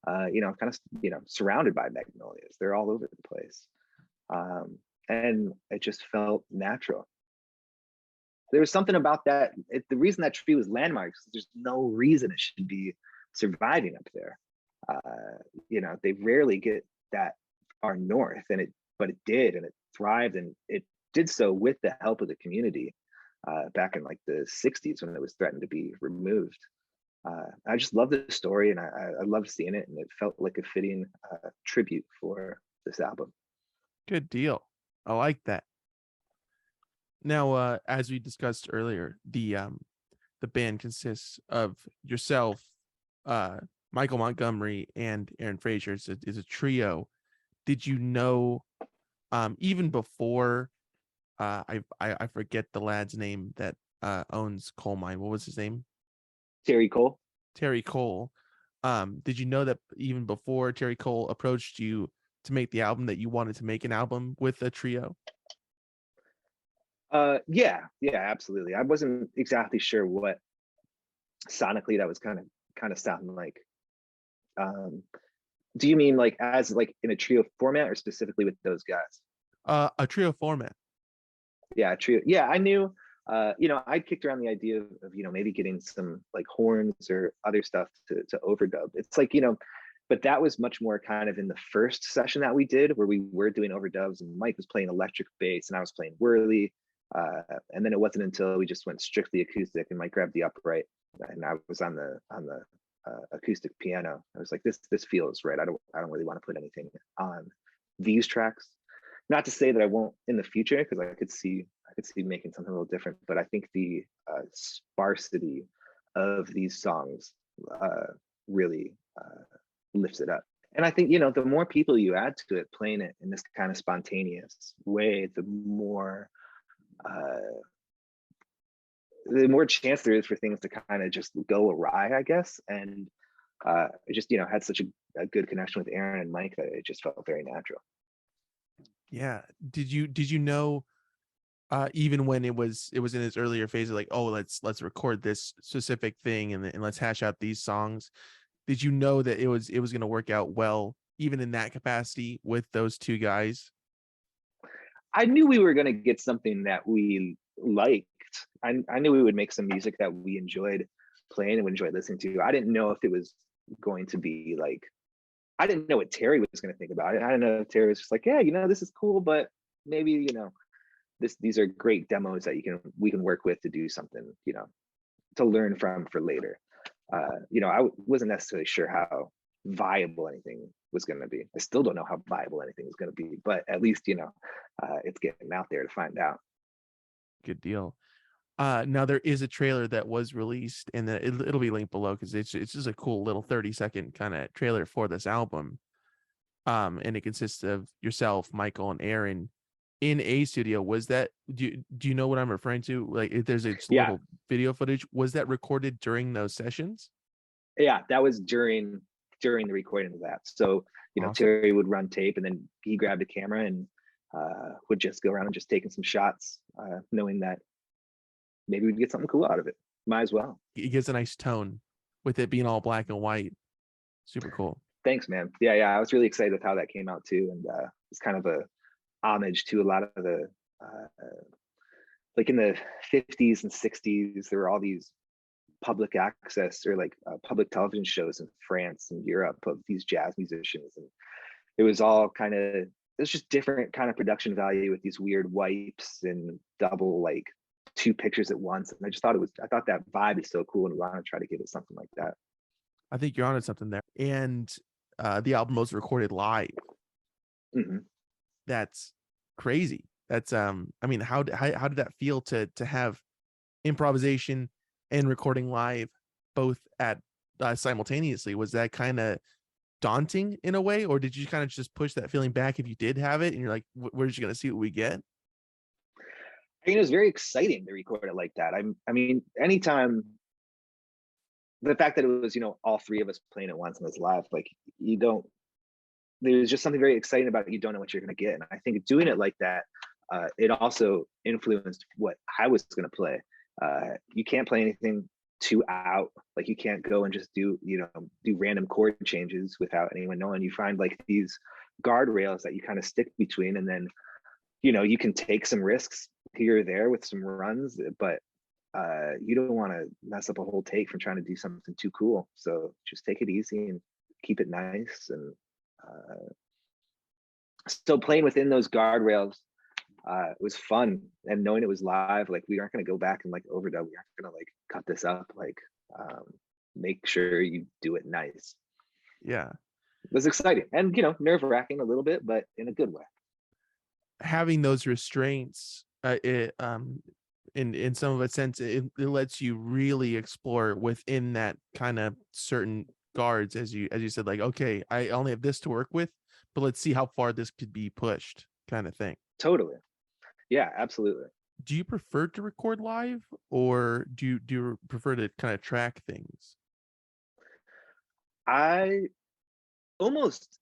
kind of, surrounded by magnolias. They're all over the place. And it just felt natural. There was something about that. The reason that tree was landmarked is there's no reason it should be surviving up there. They rarely get that far north, but it did, and it thrived, and it did so with the help of the community back in like the 60s when it was threatened to be removed. I just love the story, and I love seeing it, and it felt like a fitting tribute for this album. Good deal. I like that. Now, as we discussed earlier, the band consists of yourself, Michael Montgomery, and Aaron Frazier. Is a trio. Did you know, even before, I forget the lad's name that owns coal mine. What was his name? Terry Cole. Terry Cole. Did you know that even before Terry Cole approached you to make the album that you wanted to make an album with a trio? Yeah, absolutely. I wasn't exactly sure what sonically that was kind of sounding like. Do you mean like as like in a trio format or specifically with those guys? A trio format. Yeah, trio. Yeah, I knew. I kicked around the idea of maybe getting some like horns or other stuff to overdub. It's like but that was much more kind of in the first session that we did where we were doing overdubs and Mike was playing electric bass and I was playing whirly. And then it wasn't until we just went strictly acoustic and Mike grabbed the upright and I was on the acoustic piano. I was like, this feels right. I don't really want to put anything on these tracks. Not to say that I won't in the future, because I could see making something a little different. But I think the sparsity of these songs really lifts it up. And I think the more people you add to it, playing it in this kind of spontaneous way, the more chance there is for things to kind of just go awry, I guess. And I just had such a good connection with Aaron and Mike that it just felt very natural. Yeah. Did you know even when it was in its earlier phase of like, oh, let's record this specific thing and let's hash out these songs, did you know that it was going to work out well even in that capacity with those two guys? I knew we were going to get something that we liked. I knew we would make some music that we enjoyed playing and would enjoy listening to. I didn't know if it was going to be like, I didn't know what Terry was going to think about it. I didn't know if Terry was just like, yeah, this is cool, but maybe, these are great demos that we can work with to do something, to learn from for later. I wasn't necessarily sure how viable anything was going to be. I still don't know how viable anything is going to be, but at least, it's getting out there to find out. Good deal. Now there is a trailer that was released and it'll be linked below because it's just a cool little 30-second kind of trailer for this album. And it consists of yourself, Michael, and Aaron in a studio. Was that, do you know what I'm referring to? Like if there's a little video footage, was that recorded during those sessions? Yeah, that was during the recording of that. So awesome. Terry would run tape and then he grabbed a camera and would just go around and just taking some shots, knowing that maybe we'd get something cool out of it. Might as well. It gives a nice tone with it being all black and white. Super cool. Thanks, man. Yeah, I was really excited with how that came out too, and it's kind of a homage to a lot of the like in the 50s and 60s. There were all these public access or like public television shows in France and Europe of these jazz musicians, and it was all kind of it's just different kind of production value with these weird wipes and double like two pictures at once. And I thought that vibe is so cool, and we want to try to give it something like that. I think you're onto something there. And the album was recorded live. Mm-hmm. That's crazy. That's I mean, how did that feel to have improvisation and recording live both at simultaneously? Was that kind of daunting in a way, or did you kind of just push that feeling back if you did have it and you're like, we're just gonna see what we get? I mean, it was very exciting to record it like that. I mean, anytime the fact that it was, all three of us playing at once and it's live, like there's just something very exciting about it. You don't know what you're going to get. And I think doing it like that, it also influenced what I was going to play. You can't play anything too out. Like you can't go and just do random chord changes without anyone knowing. You find like these guardrails that you kind of stick between, and then, you can take some risks here or there with some runs, but you don't want to mess up a whole take from trying to do something too cool. So just take it easy and keep it nice. And still playing within those guardrails was fun. And knowing it was live, like we aren't going to go back and like overdub. We aren't going to like cut this up. Like make sure you do it nice. Yeah, it was exciting and nerve-wracking a little bit, but in a good way. Having those restraints, in some of its sense, it lets you really explore within that kind of certain guards, as you said, like, okay, I only have this to work with, but let's see how far this could be pushed, kind of thing. Totally. Yeah, absolutely. Do you prefer to record live, or do you prefer to kind of track things? I almost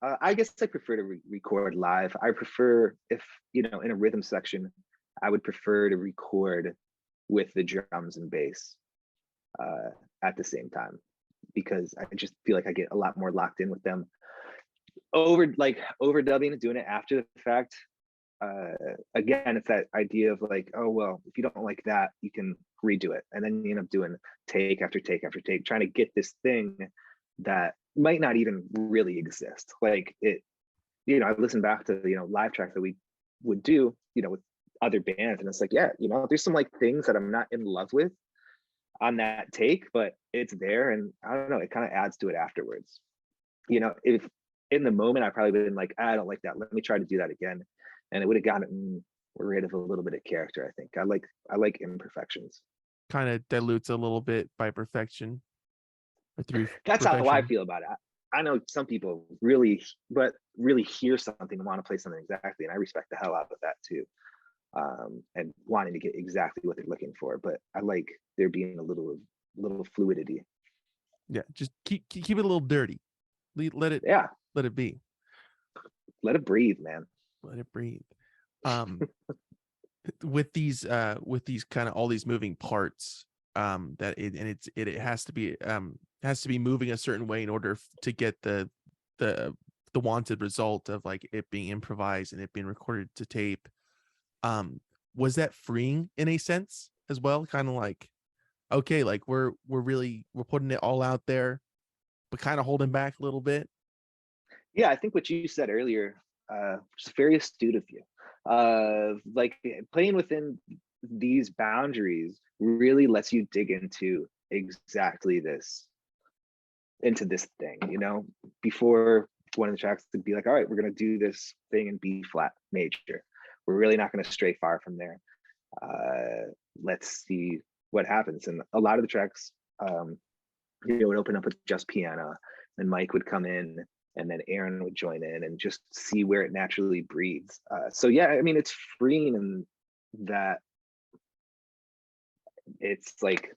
I guess I prefer to record live. I prefer, if in a rhythm section, I would prefer to record with the drums and bass uh, at the same time, because I just feel like I get a lot more locked in with them. Overdubbing, doing it after the fact. Again, it's that idea of like, oh well, if you don't like that, you can redo it, and then you end up doing take after take after take, trying to get this thing that might not even really exist. Like it, I listen back to live tracks that we would do, with other bands, and it's like, yeah, there's some like things that I'm not in love with on that take, but it's there, and I don't know, it kind of adds to it afterwards. If in the moment I probably been like, I don't like that, let me try to do that again, and it would have gotten rid of a little bit of character. I think I like imperfections. Kind of dilutes a little bit by perfection, or through That's how I perfection. feel about it. I know some people really hear something and want to play something exactly, and I respect the hell out of that too. And wanting to get exactly what they're looking for, but I like there being a little fluidity. Yeah, just keep it a little dirty. Let it Yeah, let it be. let it breathe, man. Let it breathe. Um, with these kind of all these moving parts, that it has to be moving a certain way in order to get the the wanted result of like it being improvised and it being recorded to tape. um was that freeing in a sense as well, kind of like, okay, like we're putting it all out there but kind of holding back a little bit? Yeah, I think what you said earlier was very astute of you. Like playing within these boundaries really lets you dig exactly this into this thing. Before one of the tracks to be like, all right, we're gonna do this thing in B flat major. We're really not gonna stray far from there. Let's see what happens. And a lot of the tracks, would open up with just piano, and Mike would come in, and then Aaron would join in, and just see where it naturally breathes. So yeah, I mean, it's freeing in that it's like,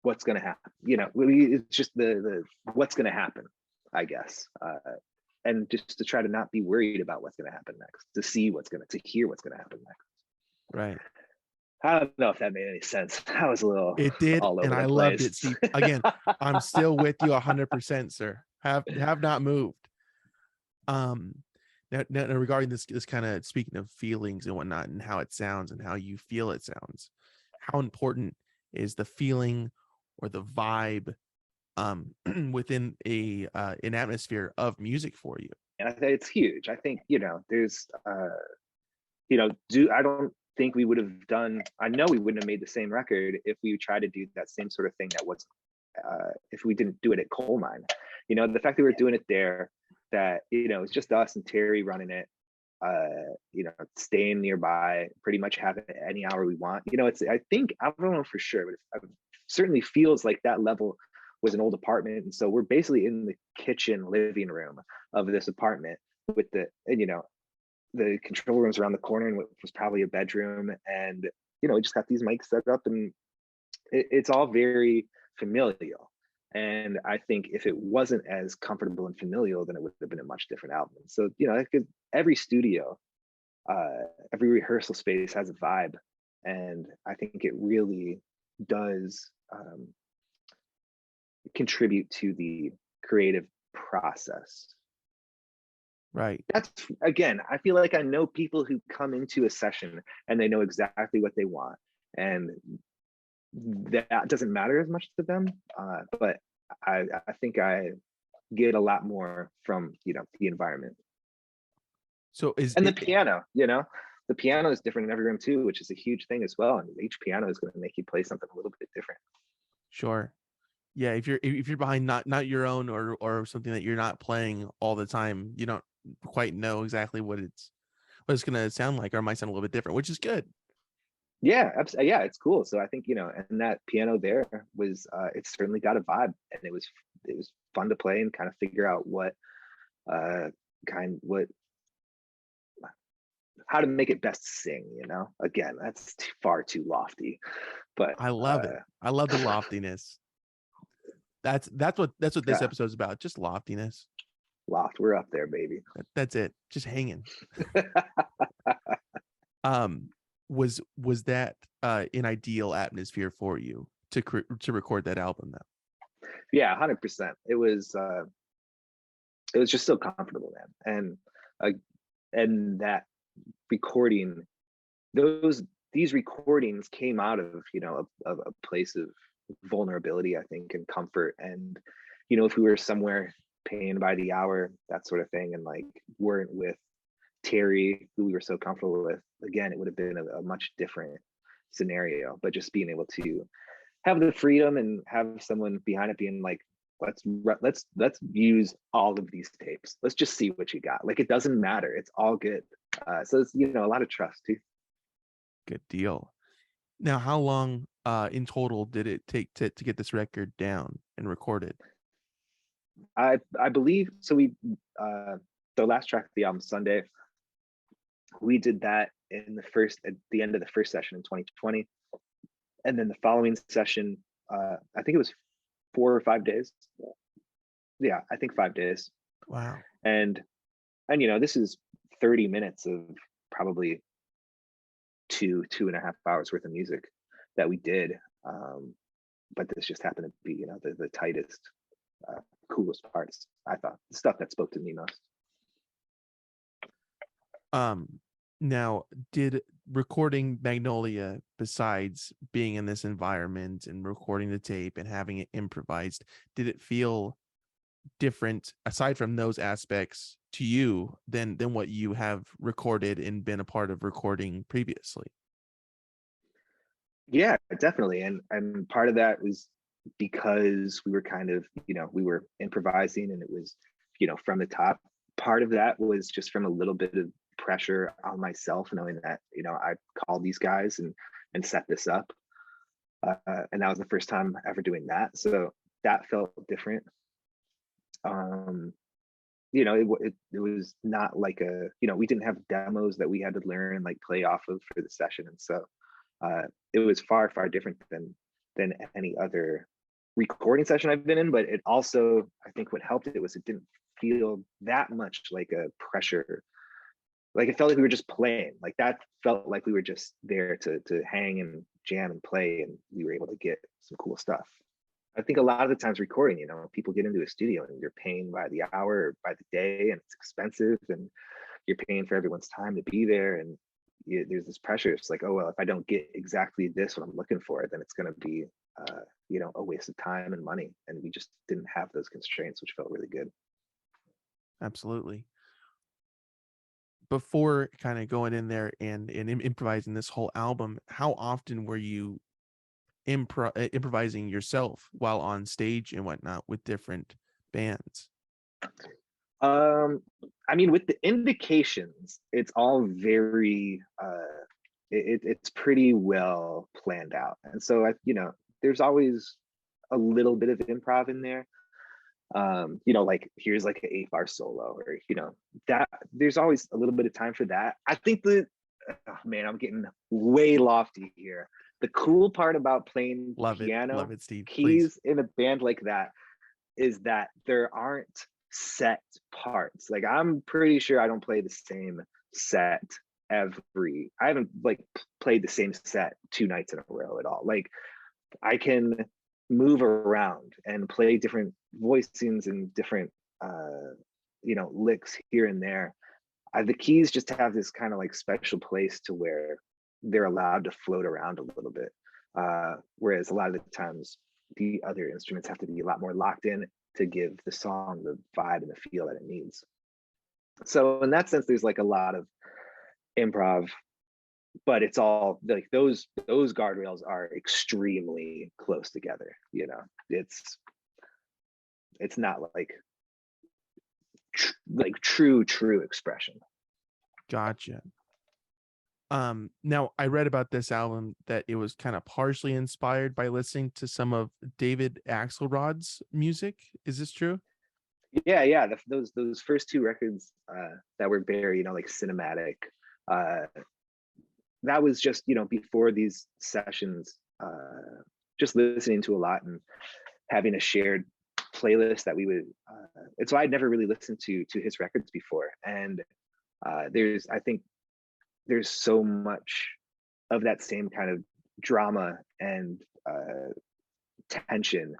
what's going to happen? It's just the what's going to happen, I guess. And just to try to not be worried about what's going to happen next, to hear what's going to happen next. Right. I don't know if that made any sense. That was a little It did, all and over I the loved it. place. See, again, I'm still with you 100%, sir. Have not moved. um now regarding this kind of, speaking of feelings and whatnot and how it sounds and how you feel it sounds, how important is the feeling or the vibe within an atmosphere of music for you? And I think it's huge. I think, there's I don't think we would have done, I know we wouldn't have made the same record if we tried to do that same sort of thing that was if we didn't do it at Coal Mine. The fact that we're doing it there, that it's just us and Terry running it, staying nearby, pretty much have it any hour we want. I think, I don't know for sure, but it certainly feels like that level was an old apartment, and so we're basically in the kitchen living room of this apartment, with the control rooms around the corner, and what was probably a bedroom, and we just got these mics set up, and it's all very familial. And I think if it wasn't as comfortable and familial, then it would have been a much different album. So every studio, every rehearsal space has a vibe, and I think it really does contribute to the creative process. Right. That's, again, I feel like I know people who come into a session and they know exactly what they want, and that doesn't matter as much to them. But I think I get a lot more from the environment. So is And the it piano. The piano is different in every room too, which is a huge thing as well. And each piano is going to make you play something a little bit different. sure? Yeah, if you're behind not your own, or something that you're not playing all the time, you don't quite know exactly what it's gonna sound like, or it might sound a little bit different, which is good. Yeah, yeah, it's cool. So I think, and that piano there was, it's certainly got a vibe, and it was fun to play and kind of figure out what how to make it best sing, again, that's far too lofty, but I love it. I love the loftiness. That's what this yeah, episode is about. Just loftiness. loft, we're up there, baby. That's it. Just hanging. Um, was that an ideal atmosphere for you to record that album though? Yeah, 100%. It was just so comfortable, man. And that recording, these recordings came out of of a place of vulnerability, I think, and comfort. And if we were somewhere paying by the hour, that sort of thing, and like weren't with Terry, who we were so comfortable with, again, it would have been a much different scenario. But just being able to have the freedom and have someone behind it being like, let's use all of these tapes, let's just see what you got, like it doesn't matter, it's all good. So it's a lot of trust too. Good deal. Now, how long in total did it take to get this record down and recorded? I believe so. We the last track of the album, Sunday, we did that at the end of the first session in 2020, and then the following session, I think it was 4 or 5 days. Yeah, I think 5 days. Wow. And this is 30 minutes of probably 2.5 hours worth of music that we did. But this just happened to be the tightest, coolest parts, I thought, the stuff that spoke to me most. Now, did recording Magnolia, besides being in this environment and recording the tape and having it improvised, did it feel different aside from those aspects to you than what you have recorded and been a part of recording previously? Yeah, definitely. And part of that was because we were kind of, we were improvising, and it was, from the top. Part of that was just from a little bit of pressure on myself, knowing that, I called these guys and set this up. And that was the first time ever doing that. So that felt different. It was not like we didn't have demos that we had to learn, like play off of for the session. And so it was far, far different than any other recording session I've been in. But it also, I think what helped it was it didn't feel that much like a pressure. Like it felt like we were just playing. Like that felt like we were just there to hang and jam and play, and we were able to get some cool stuff. I think a lot of the times recording, people get into a studio and you're paying by the hour or by the day, and it's expensive, and you're paying for everyone's time to be there. And there's this pressure. It's like, oh, well, if I don't get exactly what I'm looking for, then it's going to be, a waste of time and money. And we just didn't have those constraints, which felt really good. Absolutely. Before kind of going in there and improvising this whole album, how often were you improvising yourself while on stage and whatnot with different bands? I mean, with the Indications, it's all very it's pretty well planned out. And so there's always a little bit of improv in there. Like here's like an 8-bar solo, or that there's always a little bit of time for that. I think I'm getting way lofty here. The cool part about playing piano, love it, Steve, keys please. in a band like that is that there aren't set parts. Like I'm pretty sure I don't play the same set I haven't like played the same set 2 nights in a row at all. Like I can move around and play different voicings and different licks here and there. The keys just have this kind of like special place to where they're allowed to float around a little bit, whereas a lot of the times the other instruments have to be a lot more locked in to give the song the vibe and the feel that it needs. So in that sense, there's like a lot of improv, but it's all like those guardrails are extremely close together. It's not like true expression. Gotcha. Now I read about this album that it was kind of partially inspired by listening to some of David Axelrod's music. Is this true? Yeah. Those first 2 records that were very like cinematic, uh, that was just, before these sessions, just listening to a lot and having a shared playlist that we would, it's why I'd never really listened to his records before. And I think there's so much of that same kind of drama and tension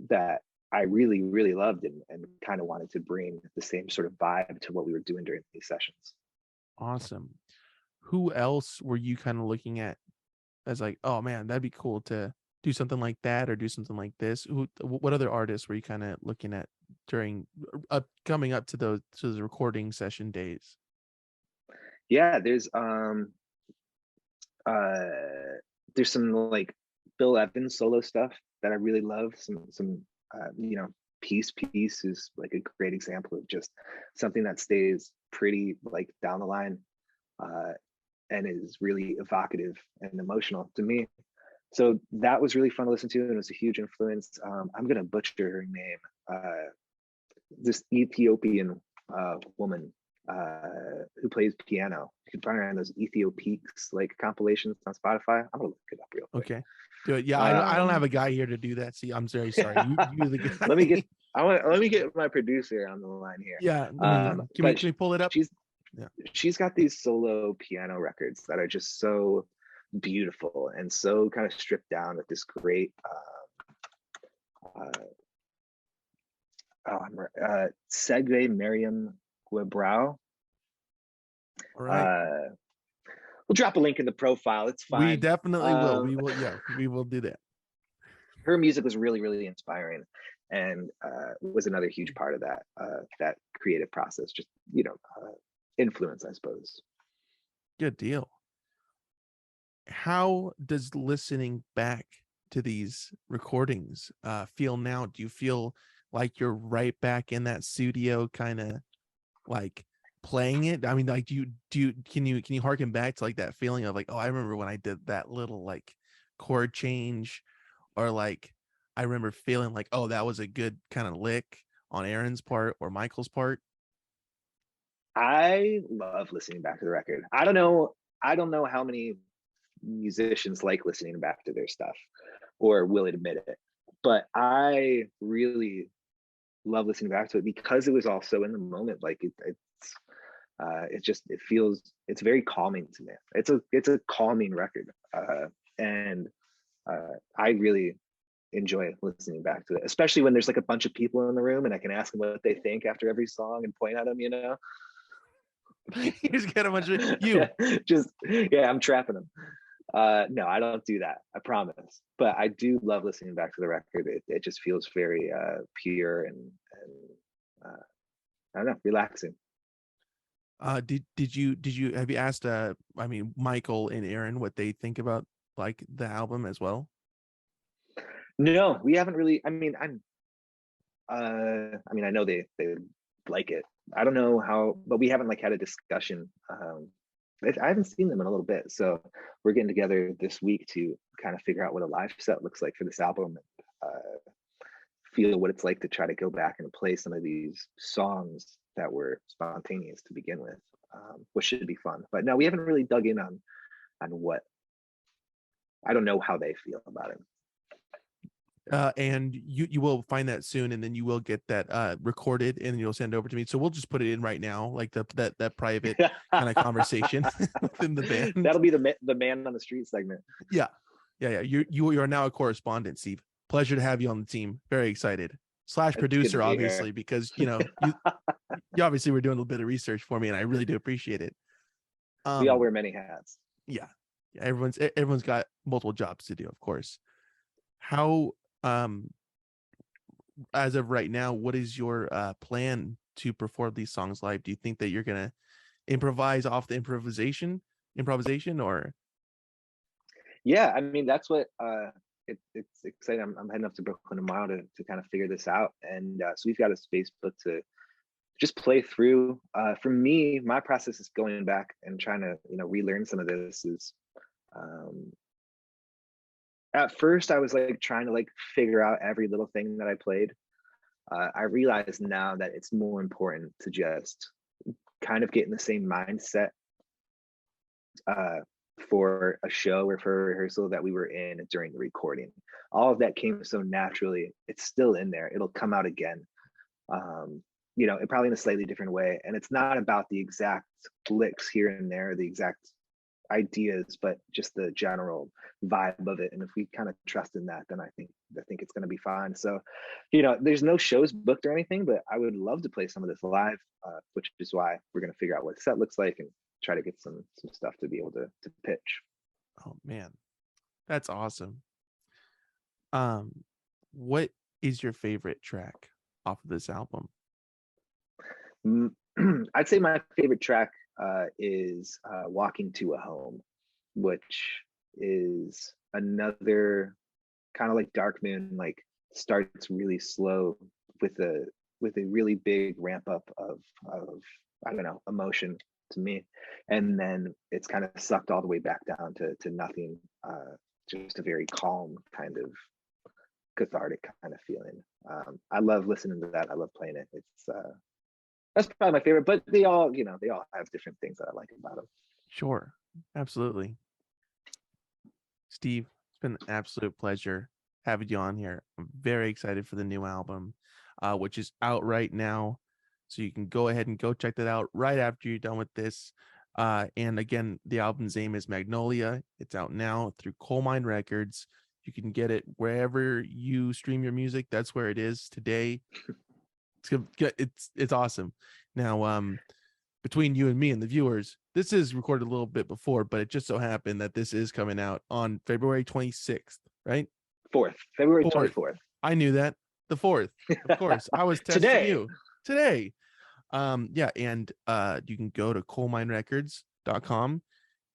that I really, really loved, and kind of wanted to bring the same sort of vibe to what we were doing during these sessions. Awesome. Who else were you kind of looking at as like, oh man, that'd be cool to do something like that or do something like this? What other artists were you kind of looking at during coming up to those recording session days? Yeah, there's some like Bill Evans solo stuff that I really love. Some Peace is like a great example of just something that stays pretty like down the line, and is really evocative and emotional to me. So that was really fun to listen to, and it was a huge influence. I'm gonna butcher her name. This Ethiopian woman who plays piano. You can find her on those Ethiopiques like compilations on Spotify. I'm gonna look it up real quick. Okay. Do it. Yeah, I don't have a guy here to do that. See, I'm very sorry. You're the guy. Let me get my producer on the line here. Yeah. Can we pull it up? She's got these solo piano records that are just so beautiful and so kind of stripped down with this great Segve Miriam Guebrao. All right. We'll drop a link in the profile. It's fine. We definitely will. We will. Yeah, we will do that. Her music was really, really inspiring, and was another huge part of that creative process. Just influence, I suppose. Good deal. How does listening back to these recordings feel now? Do you feel like you're right back in that studio, kind of like playing it? I mean, like, can you harken back to like that feeling of like, oh, I remember when I did that little like chord change, or like I remember feeling like, oh, that was a good kind of lick on Aaron's part or Michael's part? I love listening back to the record. I don't know how many musicians like listening back to their stuff or will admit it, but I really love listening back to it because it was all so in the moment. Like it's very calming to me. It's a calming record, and I really enjoy listening back to it, especially when there's like a bunch of people in the room and I can ask them what they think after every song and point at them. You just get a bunch of you. I'm trapping them. No, I don't do that, I promise. But I do love listening back to the record. It just feels very pure and I don't know, relaxing. Did you have you asked Michael and Aaron what they think about like the album as well? No, we haven't really. I mean, I know they like it. I don't know how, but we haven't like had a discussion. I haven't seen them in a little bit, so we're getting together this week to kind of figure out what a live set looks like for this album, and feel what it's like to try to go back and play some of these songs that were spontaneous to begin with, which should be fun. But no, we haven't really dug in on what. I don't know how they feel about it. And you will find that soon, and then you will get that recorded, and you'll send it over to me. So we'll just put it in right now, like that private kind of conversation within the band. That'll be the man on the street segment. Yeah. You are now a correspondent, Steve. Pleasure to have you on the team. Very excited. / producer, obviously, because you obviously were doing a little bit of research for me, and I really do appreciate it. We all wear many hats. Yeah. Everyone's got multiple jobs to do, of course. How as of right now, what is your plan to perform these songs live? Do you think that you're gonna improvise off the improvisation, or? Yeah, I mean, that's what it's exciting. I'm heading up to Brooklyn tomorrow to kind of figure this out, and so we've got a space booked to just play through. For me, my process is going back and trying to relearn some of this. Is at first I was like trying to like figure out every little thing that I played. I realize now that it's more important to just kind of get in the same mindset for a show or for a rehearsal that we were in during the recording. All of that came so naturally. It's still in there. It'll come out again. Probably in a slightly different way. And it's not about the exact licks here and there, the exact ideas, but just the general vibe of it. And if we kind of trust in that, then I think it's going to be fine. So, there's no shows booked or anything, but I would love to play some of this live, which is why we're going to figure out what a set looks like and try to get some stuff to be able to pitch. Oh man, that's awesome. What is your favorite track off of this album? I'd say my favorite track is Walking to a Home, which is another kind of like Dark Moon, like starts really slow with a really big ramp up of I don't know, emotion to me, and then it's kind of sucked all the way back down to nothing, just a very calm kind of cathartic kind of feeling. I love listening to that. I love playing it. It's that's probably my favorite, but they all have different things that I like about them. Sure, absolutely. Steve, it's been an absolute pleasure having you on here. I'm very excited for the new album, which is out right now. So you can go ahead and go check that out right after you're done with this. And again, the album's name is Magnolia. It's out now through Coal Mine Records. You can get it wherever you stream your music. That's where it is today. It's awesome. Now, between you and me and the viewers, this is recorded a little bit before, but it just so happened that this is coming out on February 26th, right? February 24th. I knew that. The 4th, of course. I was testing you today. And you can go to coalminerecords.com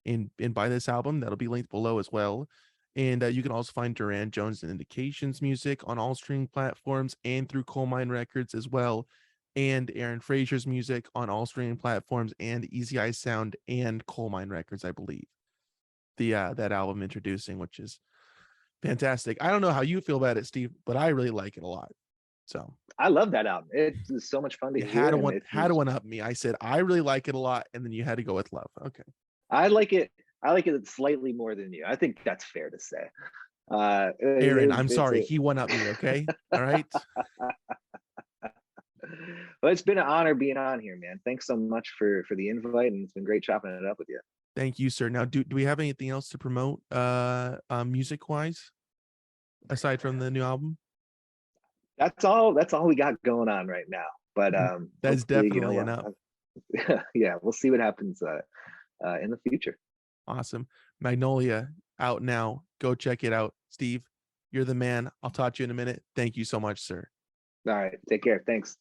and buy this album. That'll be linked below as well. And you can also find Durand Jones The Indications music on all streaming platforms and through Coal Mine Records as well. And Aaron Fraser's music on all streaming platforms and Easy Eye Sound and Coal Mine Records, I believe. That album introducing, which is fantastic. I don't know how you feel about it, Steve, but I really like it a lot. So I love that album. It's so much fun to hear. Had to one up me. I said I really like it a lot, and then you had to go with love. Okay. I like it slightly more than you. I think that's fair to say. Aaron, I'm sorry. He won up me, okay? All right. Well, it's been an honor being on here, man. Thanks so much for the invite, and it's been great chopping it up with you. Thank you, sir. Now, do we have anything else to promote music-wise aside from the new album? That's all we got going on right now. But that's definitely enough. Yeah, we'll see what happens in the future. Awesome. Magnolia out now. Go check it out. Steve, you're the man. I'll talk to you in a minute. Thank you so much, sir. All right. Take care. Thanks.